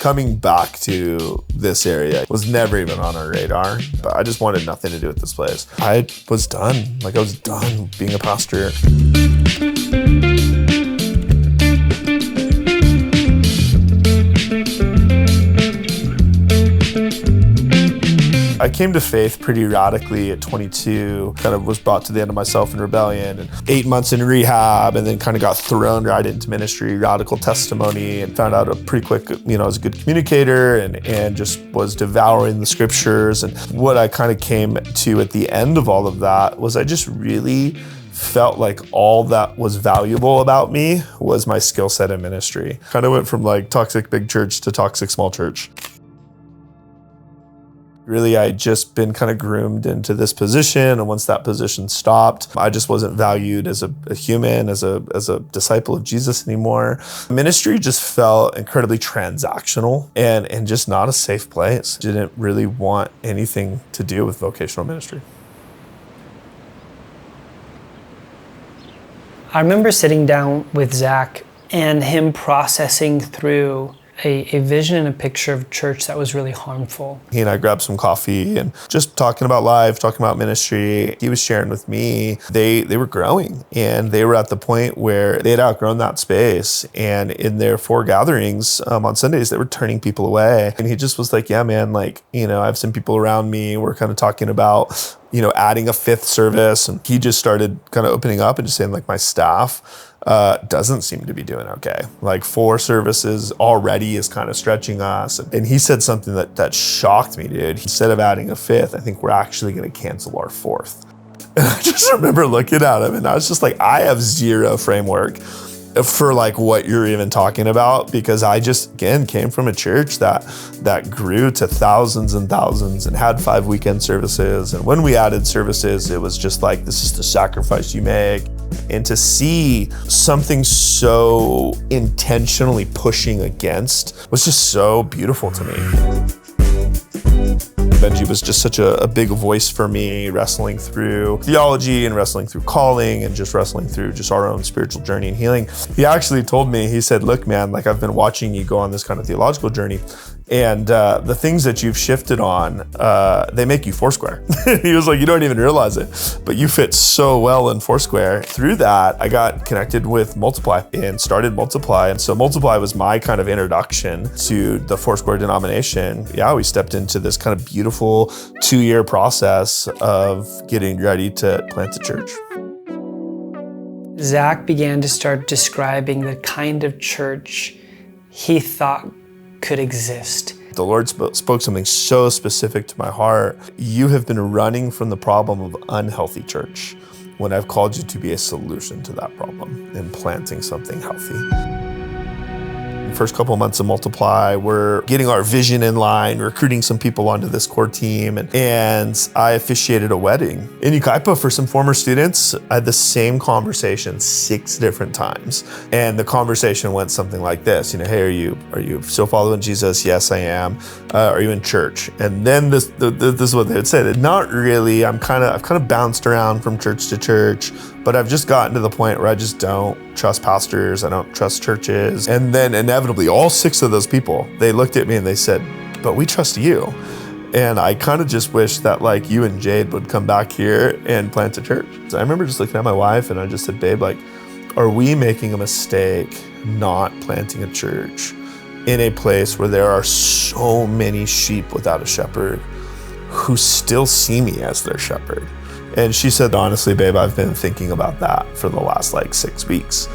Coming back to this area was never even on our radar, but I just wanted nothing to do with this place. I was done. I was done being a pastor. I came to faith pretty radically at 22, kind of was brought to the end of myself in rebellion, and 8 months in rehab, and then kind of got thrown right into ministry, radical testimony, and found out pretty quick, I was a good communicator and just was devouring the scriptures. And what I kind of came to at the end of all of that was I just really felt like all that was valuable about me was my skill set in ministry. Kind of went from toxic big church to toxic small church. Really, I'd just been kind of groomed into this position, and once that position stopped, I just wasn't valued as a human, as a disciple of Jesus anymore. Ministry just felt incredibly transactional and just not a safe place. Didn't really want anything to do with vocational ministry. I remember sitting down with Zach and him processing through a vision and a picture of church that was really harmful. He and I grabbed some coffee and just talking about life, talking about ministry. He was sharing with me, they were growing, and they were at the point where they had outgrown that space. And in their 4 gatherings on Sundays, they were turning people away. And he just was like, yeah, man, I have some people around me. We're kind of talking about, adding a 5th service. And he just started kind of opening up and just saying, my staff doesn't seem to be doing okay. 4 services already is kind of stretching us. And he said something that shocked me, dude. Instead of adding a 5th, I think we're actually going to cancel our 4th. And I just remember looking at him and I was just I have zero framework for what you're even talking about, because I just, again, came from a church that grew to thousands and thousands and had 5 weekend services. And when we added services, it was just this is the sacrifice you make. And to see something so intentionally pushing against was just so beautiful to me. Benji was just such a big voice for me, wrestling through theology and wrestling through calling and just wrestling through just our own spiritual journey and healing. He actually told me, he said, look, man, I've been watching you go on this kind of theological journey, and the things that you've shifted on, they make you Foursquare. He was like, you don't even realize it, but you fit so well in Foursquare. Through that, I got connected with Multiply and started Multiply. And so Multiply was my kind of introduction to the Foursquare denomination. Yeah, we stepped into this kind of beautiful 2-year process of getting ready to plant a church. Zach began to start describing the kind of church he thought could exist. The Lord spoke something so specific to my heart. You have been running from the problem of unhealthy church when I've called you to be a solution to that problem and planting something healthy. First couple of months of Multiply, we're getting our vision in line, recruiting some people onto this core team, and I officiated a wedding in Yucaipa for some former students. I had the same conversation 6 different times, and the conversation went something like this: hey, are you still following Jesus? Yes, I am. Are you in church? And then this is what they would say: that not really. I've kind of bounced around from church to church, but I've just gotten to the point where I just don't trust pastors, I don't trust churches. And then inevitably, all 6 of those people, they looked at me and they said, but we trust you. And I kind of just wish that you and Jade would come back here and plant a church. So I remember just looking at my wife and I just said, babe, are we making a mistake not planting a church in a place where there are so many sheep without a shepherd who still see me as their shepherd? And she said, honestly, babe, I've been thinking about that for the last 6 weeks.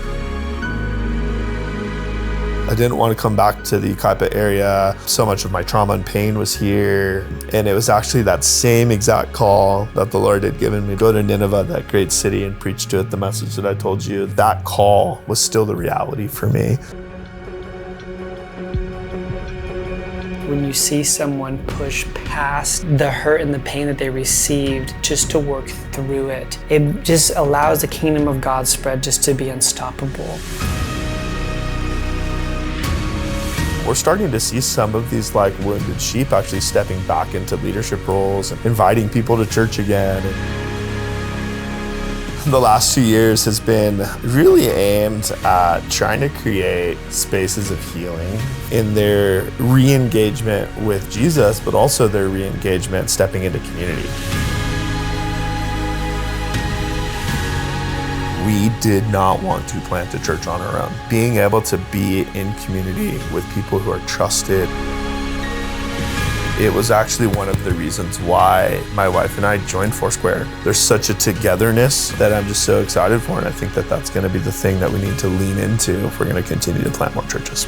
I didn't want to come back to the Yucaipa area. So much of my trauma and pain was here. And it was actually that same exact call that the Lord had given me. Go to Nineveh, that great city, and preach to it the message that I told you. That call was still the reality for me. When you see someone push past the hurt and the pain that they received just to work through it, it just allows the kingdom of God spread just to be unstoppable. We're starting to see some of these wounded sheep actually stepping back into leadership roles and inviting people to church again. And the last 2 years has been really aimed at trying to create spaces of healing in their re-engagement with Jesus, but also their re-engagement stepping into community. We did not want to plant a church on our own. Being able to be in community with people who are trusted. It was actually one of the reasons why my wife and I joined Foursquare. There's such a togetherness that I'm just so excited for, and I think that that's going to be the thing that we need to lean into if we're going to continue to plant more churches.